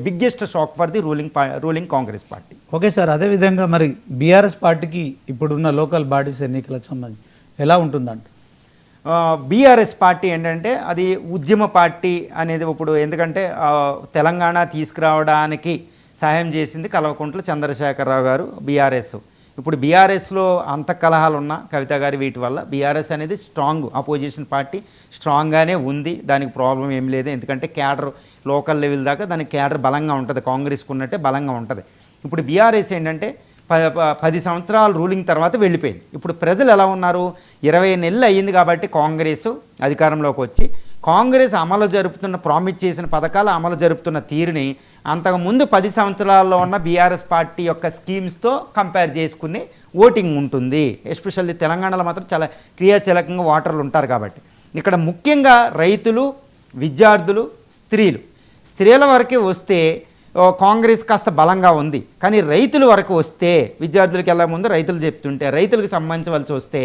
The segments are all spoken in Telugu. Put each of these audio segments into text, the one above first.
Biggest shock for the ruling Congress party. Okay sir, అదేవిధంగా మరి బీఆర్ఎస్ పార్టీకి ఇప్పుడున్న లోకల్ బాడీస్ ఎన్నికలకు సంబంధించి ఎలా ఉంటుందంట? బీఆర్ఎస్ పార్టీ ఏంటంటే అది ఉద్యమ పార్టీ అనేది ఇప్పుడు ఎందుకంటే తెలంగాణ తీసుకురావడానికి సహాయం చేసింది కల్వకుంట్ల చంద్రశేఖరరావు గారు బీఆర్ఎస్. ఇప్పుడు బీఆర్ఎస్లో అంత కలహాలు ఉన్న కవిత గారి వీటి వల్ల బీఆర్ఎస్ అనేది స్ట్రాంగ్ అపోజిషన్ పార్టీ స్ట్రాంగ్గానే ఉంది, దానికి ప్రాబ్లం ఏం లేదు. ఎందుకంటే క్యాడర్ లోకల్ లెవెల్ దాకా దానికి క్యాడర్ బలంగా ఉంటుంది, కాంగ్రెస్కు ఉన్నట్టే బలంగా ఉంటుంది. ఇప్పుడు బీఆర్ఎస్ ఏంటంటే 10 సంవత్సరాలు రూలింగ్ తర్వాత వెళ్ళిపోయింది. ఇప్పుడు ప్రజలు ఎలా ఉన్నారు, 20 నెలలు అయ్యింది కాబట్టి కాంగ్రెస్ అధికారంలోకి వచ్చి కాంగ్రెస్ అమలు జరుపుతున్న ప్రామిస్ చేసిన పథకాలు అమలు జరుపుతున్న తీరుని అంతకుముందు 10 సంవత్సరాల్లో ఉన్న బీఆర్ఎస్ పార్టీ యొక్క స్కీమ్స్తో కంపేర్ చేసుకుని ఓటింగ్ ఉంటుంది. ఎస్పెషల్లీ తెలంగాణలో మాత్రం చాలా క్రియాశీలకంగా ఓటర్లు ఉంటారు కాబట్టి ఇక్కడ ముఖ్యంగా రైతులు, విద్యార్థులు, స్త్రీల వరకే వస్తే కాంగ్రెస్ కాస్త బలంగా ఉంది. కానీ రైతుల వరకు వస్తే విద్యార్థులకు వెళ్ళే ముందు రైతులు చెప్తుంటే రైతులకు సంబంధించవలసి వస్తే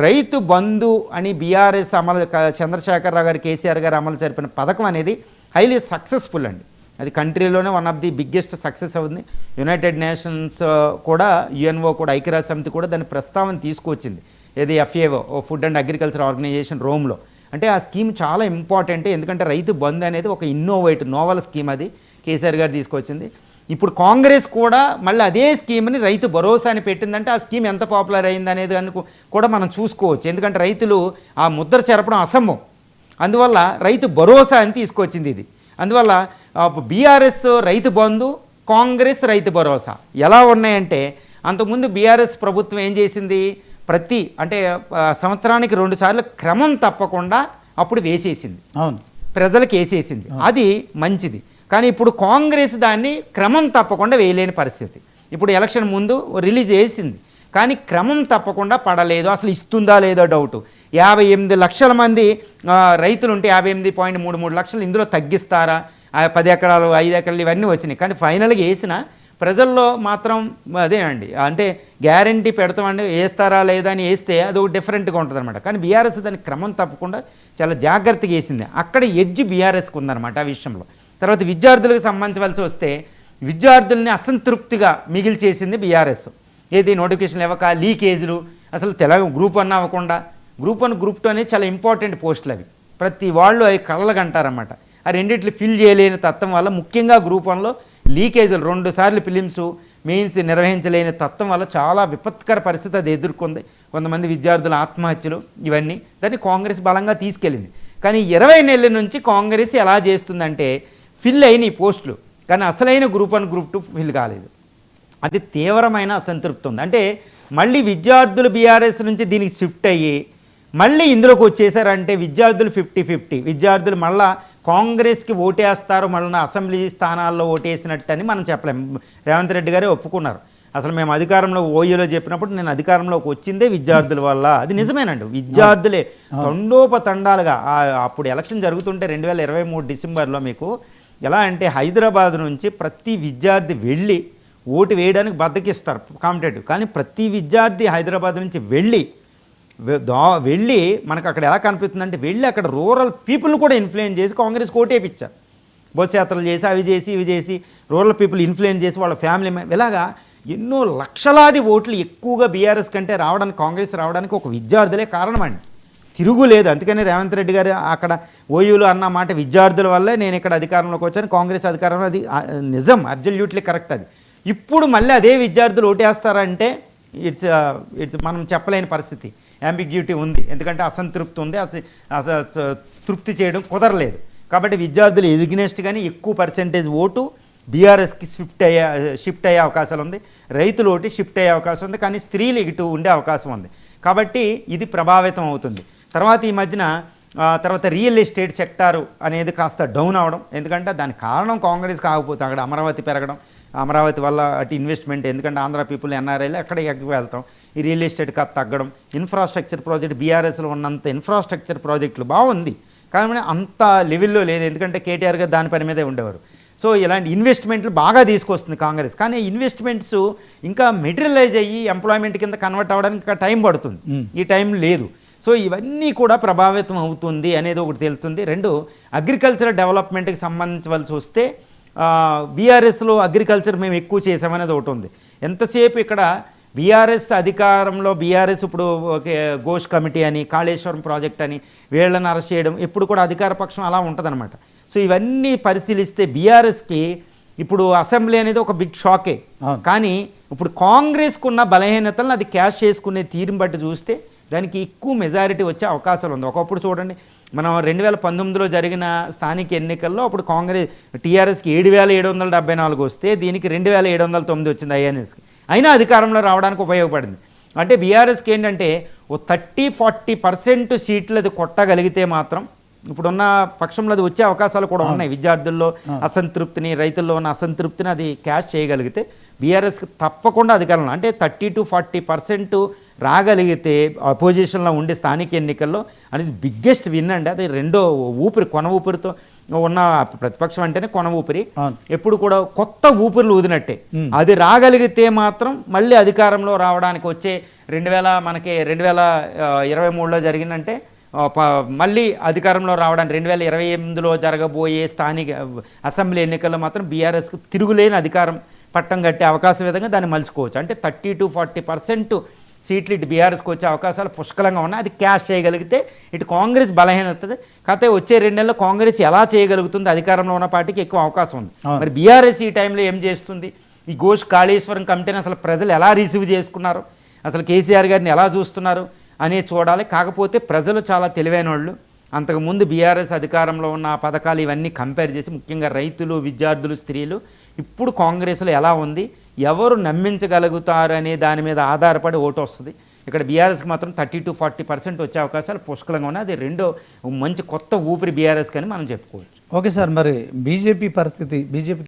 రైతు బంధు అని బీఆర్ఎస్ అమలు చంద్రశేఖరరావు గారు కేసీఆర్ గారు అమలు జరిపిన పథకం అనేది హైలీ సక్సెస్ఫుల్ అండి. అది కంట్రీలోనే one of the biggest success అవుతుంది. యునైటెడ్ నేషన్స్ కూడా యుఎన్ఓ కూడా ఐక్యరాజ్య సమితి కూడా దాని ప్రస్తావన తీసుకొచ్చింది. ఏది FAO Food and Agriculture Organisation రోమ్లో. అంటే ఆ స్కీమ్ చాలా ఇంపార్టెంట్, ఎందుకంటే రైతు బంధు అనేది ఒక నోవల్ స్కీమ్, అది కేసీఆర్ గారు తీసుకొచ్చింది. ఇప్పుడు కాంగ్రెస్ కూడా మళ్ళీ అదే స్కీమ్ని రైతు భరోసా అని పెట్టిందంటే ఆ స్కీమ్ ఎంత పాపులర్ అయింది అనేది కూడా మనం చూసుకోవచ్చు. ఎందుకంటే రైతులు ఆ ముద్ర చెరపడం అసంభవం, అందువల్ల రైతు భరోసా అని తీసుకొచ్చింది ఇది. అందువల్ల బీఆర్ఎస్ రైతు బంధు, కాంగ్రెస్ రైతు భరోసా ఎలా ఉన్నాయంటే అంతకుముందు బీఆర్ఎస్ ప్రభుత్వం ఏం చేసింది, అంటే సంవత్సరానికి 2 సార్లు క్రమం తప్పకుండా అప్పుడు వేసేసింది, అవును ప్రజలకు వేసేసింది, అది మంచిది. కానీ ఇప్పుడు కాంగ్రెస్ దాన్ని క్రమం తప్పకుండా వేయలేని పరిస్థితి. ఇప్పుడు ఎలక్షన్ ముందు రిలీజ్ చేసింది కానీ క్రమం తప్పకుండా పడలేదు, అసలు ఇస్తుందా లేదో డౌటు. 58 లక్షల మంది రైతులు ఉంటే 58.33 లక్షలు ఇందులో తగ్గిస్తారా, 10 ఎకరాలు 5 ఎకరాలు ఇవన్నీ వచ్చినాయి. కానీ ఫైనల్గా వేసిన ప్రజల్లో మాత్రం అదేనండి, అంటే గ్యారంటీ పెడతామండి వేస్తారా లేదా అని వేస్తే అది ఒక డిఫరెంట్గా ఉంటుంది అనమాట. కానీ బీఆర్ఎస్ దాన్ని క్రమం తప్పకుండా చాలా జాగ్రత్తగా వేసింది. అక్కడ ఎడ్జ్ బీఆర్ఎస్కి ఉందన్నమాట ఆ విషయంలో. తర్వాత విద్యార్థులకు సంబంధించవలసి వస్తే విద్యార్థుల్ని అసంతృప్తిగా మిగిల్చేసింది బీఆర్ఎస్. ఏది నోటిఫికేషన్లు ఇవ్వక, లీకేజీలు, అసలు గ్రూప్ 1 అవ్వకుండా, గ్రూప్ 1 గ్రూప్ 2 అనేది చాలా ఇంపార్టెంట్ పోస్టులు అవి, ప్రతి వాళ్ళు అవి కళ్ళగంటారన్నమాట. ఆ రెండిట్లు ఫిల్ చేయలేని తత్వం వల్ల ముఖ్యంగా గ్రూప్ 1లో లీకేజీలు 2 సార్లు ఫిలిమ్స్ మెయిన్స్ నిర్వహించలేని తత్వం వల్ల చాలా విపత్కర పరిస్థితి అది ఎదుర్కొంది. కొంతమంది విద్యార్థుల ఆత్మహత్యలు ఇవన్నీ, దాన్ని కాంగ్రెస్ బలంగా తీసుకెళ్ళింది. కానీ 20 నెలల నుంచి కాంగ్రెస్ ఎలా చేస్తుందంటే ఫిల్ అయిన పోస్టులు కానీ అసలైన గ్రూప్ 1 గ్రూప్ 2 ఫిల్ కాలేదు. అది తీవ్రమైన అసంతృప్తి ఉంది. అంటే మళ్ళీ విద్యార్థులు బీఆర్ఎస్ నుంచి దీనికి షిఫ్ట్ అయ్యి మళ్ళీ ఇందులోకి వచ్చేసారంటే విద్యార్థులు 50-50, విద్యార్థులు మళ్ళీ కాంగ్రెస్కి ఓటేస్తారు, మళ్ళీ అసెంబ్లీ స్థానాల్లో ఓటేసినట్టు అని మనం చెప్పలేం. రేవంత్ రెడ్డి గారే ఒప్పుకున్నారు, అసలు మేము అధికారంలో ఓయూలో చెప్పినప్పుడు నేను అధికారంలోకి వచ్చిందే విద్యార్థుల వల్ల. అది నిజమేనండి, విద్యార్థులే తండోపతండాలుగా అప్పుడు ఎలక్షన్ జరుగుతుంటే 2023 డిసెంబర్లో మీకు ఎలా అంటే హైదరాబాద్ నుంచి ప్రతి విద్యార్థి వెళ్ళి ఓటు వేయడానికి బద్దకిస్తారు కాంపిటేటివ్. కానీ ప్రతి విద్యార్థి హైదరాబాద్ నుంచి వెళ్ళి మనకు అక్కడ ఎలా కనిపిస్తుందంటే వెళ్ళి అక్కడ రూరల్ పీపుల్ని కూడా ఇన్ఫ్లుయెన్స్ చేసి కాంగ్రెస్కి ఓటేపించారు. బోధయాత్రలు చేసి ఇవి చేసి రూరల్ పీపుల్ ఇన్ఫ్లుయెన్స్ చేసి వాళ్ళ ఫ్యామిలీ ఇలాగా ఎన్నో లక్షలాది ఓట్లు ఎక్కువగా బీఆర్ఎస్ కంటే రావడానికి, కాంగ్రెస్ రావడానికి ఒక విద్యార్థులే కారణమండి, తిరుగులేదు. అందుకని రేవంత్ రెడ్డి గారు అక్కడ ఓయూలో అన్న మాట విద్యార్థుల వల్లే నేను ఇక్కడ అధికారంలోకి వచ్చాను, కాంగ్రెస్ అధికారంలో, అది నిజం, అబ్జల్యూట్లీ కరెక్ట్. అది ఇప్పుడు మళ్ళీ అదే విద్యార్థులు ఓటేస్తారంటే ఇట్స్ మనం చెప్పలేని పరిస్థితి, అంబిగ్యూటీ ఉంది. ఎందుకంటే అసంతృప్తి ఉంది, తృప్తి చేయడం కుదరలేదు. కాబట్టి విద్యార్థులు ఎగ్నెస్ట్ కానీ ఎక్కువ పర్సెంటేజ్ ఓటు బీఆర్ఎస్కి షిఫ్ట్ అయ్యే అవకాశాలు ఉంది, రైతులు ఓటు షిఫ్ట్ అయ్యే అవకాశం ఉంది, కానీ స్త్రీలు ఇటు ఉండే అవకాశం ఉంది. కాబట్టి ఇది ప్రభావితం అవుతుంది. తర్వాత ఈ మధ్యన రియల్ ఎస్టేట్ సెక్టారు అనేది కాస్త డౌన్ అవడం, ఎందుకంటే దానికి కారణం కాంగ్రెస్ కాకపోతే అక్కడ అమరావతి పెరగడం, అమరావతి వల్ల అటు ఇన్వెస్ట్మెంట్, ఎందుకంటే ఆంధ్ర పీపుల్ ఎన్ఆర్ఐలు అక్కడ ఎక్కడికి వెళ్తాం, ఈ రియల్ ఎస్టేట్ కాస్త తగ్గడం, ఇన్ఫ్రాస్ట్రక్చర్ ప్రాజెక్ట్ బీఆర్ఎస్లో ఉన్నంత ఇన్ఫ్రాస్ట్రక్చర్ ప్రాజెక్టులు బాగుంది కానీ అంత లెవెల్లో లేదు, ఎందుకంటే కేటీఆర్ గారు దాని పని మీదే ఉండేవారు. సో ఇలాంటి ఇన్వెస్ట్మెంట్లు బాగా తీసుకొస్తుంది కాంగ్రెస్, కానీ ఇన్వెస్ట్మెంట్స్ ఇంకా మెటీరియలైజ్ అయ్యి ఎంప్లాయ్మెంట్ కింద కన్వర్ట్ అవ్వడానికి ఇంకా టైం పడుతుంది, ఈ టైం లేదు. సో ఇవన్నీ కూడా ప్రభావితం అవుతుంది అనేది ఒకటి తెలుస్తుంది. 2 అగ్రికల్చర్ డెవలప్మెంట్కి సంబంధించవలసి వస్తే బీఆర్ఎస్లో అగ్రికల్చర్ మేము ఎక్కువ చేసామనేది ఒకటి ఉంది. ఎంతసేపు ఇక్కడ బీఆర్ఎస్ అధికారంలో బీఆర్ఎస్ ఇప్పుడు ఘోష్ కమిటీ అని కాళేశ్వరం ప్రాజెక్ట్ అని వీళ్ళని అరెస్ట్ చేయడం ఎప్పుడు కూడా అధికార పక్షం అలా ఉంటుందన్నమాట. సో ఇవన్నీ పరిశీలిస్తే బీఆర్ఎస్కి ఇప్పుడు అసెంబ్లీ అనేది ఒక బిగ్ షాకే. కానీ ఇప్పుడు కాంగ్రెస్కు ఉన్న బలహీనతలను అది క్యాష్ చేసుకునే తీరుని బట్టి చూస్తే దానికి ఎక్కువ మెజారిటీ వచ్చే అవకాశాలు ఉంది. ఒకప్పుడు చూడండి, మనం 2019లో జరిగిన స్థానిక ఎన్నికల్లో అప్పుడు కాంగ్రెస్ టీఆర్ఎస్కి 7,774 వస్తే దీనికి 2,709 వచ్చింది ఐఎన్ఎస్కి. అయినా అధికారంలో రావడానికి ఉపయోగపడింది. అంటే బీఆర్ఎస్కి ఏంటంటే ఓ 30-40% సీట్లు అది కొట్టగలిగితే మాత్రం ఇప్పుడున్న పక్షంలో అది వచ్చే అవకాశాలు కూడా ఉన్నాయి. విద్యార్థుల్లో అసంతృప్తిని, రైతుల్లో ఉన్న అసంతృప్తిని అది క్యాష్ చేయగలిగితే బీఆర్ఎస్కి తప్పకుండా అధికారంలో అంటే 30-40% రాగలిగితే అపోజిషన్లో ఉండే స్థానిక ఎన్నికల్లో అనేది బిగ్గెస్ట్ విన్ అండి. అది రెండో ఊపిరి, కొన ఊపిరితో ఉన్న ప్రతిపక్షం అంటేనే కొన ఊపిరి, ఎప్పుడు కూడా కొత్త ఊపిరిలు ఊదినట్టే. అది రాగలిగితే మాత్రం మళ్ళీ అధికారంలో రావడానికి వచ్చే 2023లో జరిగిందంటే మళ్ళీ అధికారంలో రావడానికి 2028లో జరగబోయే స్థానిక అసెంబ్లీ ఎన్నికల్లో మాత్రం బీఆర్ఎస్కు తిరుగులేని అధికారం పట్టం కట్టే అవకాశం విధంగా దాన్ని మలుచుకోవచ్చు. అంటే 30-40% సీట్లు ఇటు బీఆర్ఎస్కి వచ్చే అవకాశాలు పుష్కలంగా ఉన్నాయి. అది క్యాష్ చేయగలిగితే ఇటు కాంగ్రెస్ బలహీనత. కాకపోతే వచ్చే 2 నెలల్లో కాంగ్రెస్ ఎలా చేయగలుగుతుంది, అధికారంలో ఉన్న పార్టీకి ఎక్కువ అవకాశం ఉంది. మరి బీఆర్ఎస్ ఈ టైంలో ఏం చేస్తుంది, ఈ ఘోష్ కాళేశ్వరం కమిటీని అసలు ప్రజలు ఎలా రిసీవ్ చేసుకున్నారు, అసలు కేసీఆర్ గారిని ఎలా చూస్తున్నారు అనేది చూడాలి. కాకపోతే ప్రజలు చాలా తెలివైన వాళ్ళు. అంతకుముందు బీఆర్ఎస్ అధికారంలో ఉన్న పథకాలు ఇవన్నీ కంపేర్ చేసి ముఖ్యంగా రైతులు, విద్యార్థులు, స్త్రీలు ఇప్పుడు కాంగ్రెస్లో ఎలా ఉంది, ఎవరు నమ్మించగలుగుతారు అనే దాని మీద ఆధారపడి ఓటు వస్తుంది. ఇక్కడ బీఆర్ఎస్కి మాత్రం 30-40% వచ్చే అవకాశాలు పుష్కలంగా ఉన్నాయి. అది రెండో మంచి కొత్త ఊపిరి బీఆర్ఎస్కి అని మనం చెప్పుకోవచ్చు. ఓకే సార్, మరి బీజేపీ పరిస్థితి, బీజేపీ